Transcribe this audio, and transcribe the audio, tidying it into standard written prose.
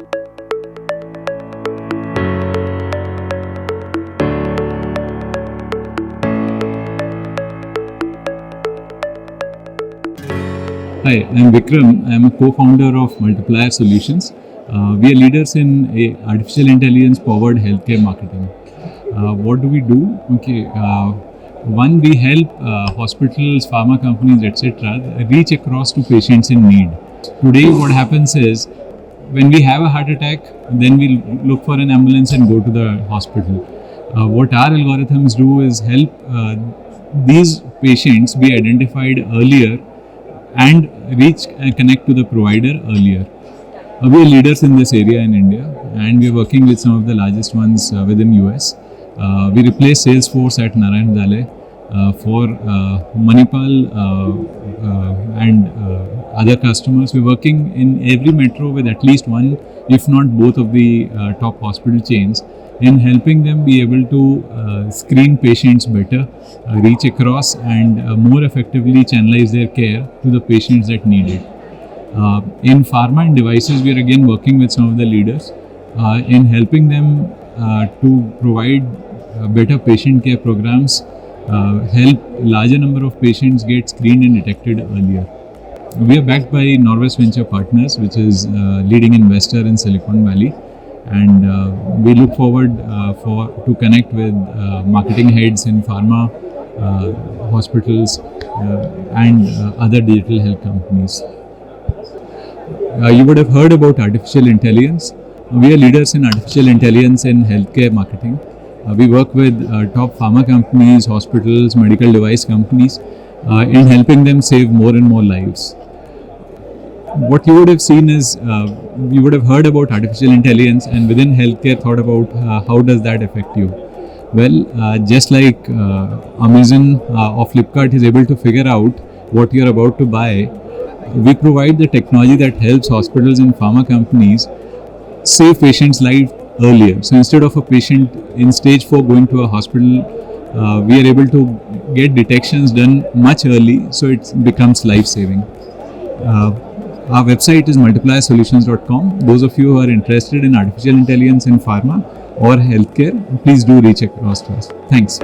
Hi, I'm Vikram. I'm a co-founder of Multiplier Solutions. We are leaders in artificial intelligence powered healthcare marketing. What do we do? One, we help hospitals, pharma companies, etc. reach across to patients in need. Today, what happens is when we have a heart attack, then we look for an ambulance and go to the hospital. What our algorithms do is help these patients be identified earlier and reach and connect to the provider earlier. We are leaders in this area in India, and we are working with some of the largest ones within US. We replace Salesforce at Narayan Dale for Manipal and other customers. We're working in every metro with at least one, if not both, of the top hospital chains in helping them be able to screen patients better, reach across and more effectively channelize their care to the patients that need it. In pharma and devices, we are again working with some of the leaders in helping them to provide better patient care programs, help larger number of patients get screened and detected earlier. We are backed by Norwest Venture Partners, which is a leading investor in Silicon Valley. And we look forward to connect with marketing heads in pharma, hospitals, and other digital health companies. You would have heard about artificial intelligence. We are leaders in artificial intelligence in healthcare marketing. We work with top pharma companies, hospitals, medical device companies in helping them save more and more lives. What you would have seen is, you would have heard about artificial intelligence, and within healthcare thought about how does that affect you. Well, just like Amazon or Flipkart is able to figure out what you're about to buy, we provide the technology that helps hospitals and pharma companies save patients' life earlier. So instead of a patient in stage 4 going to a hospital, we are able to get detections done much early, so it becomes life-saving. Our website is multipliersolutions.com. Those of you who are interested in artificial intelligence in pharma or healthcare, please do reach across to us. Thanks.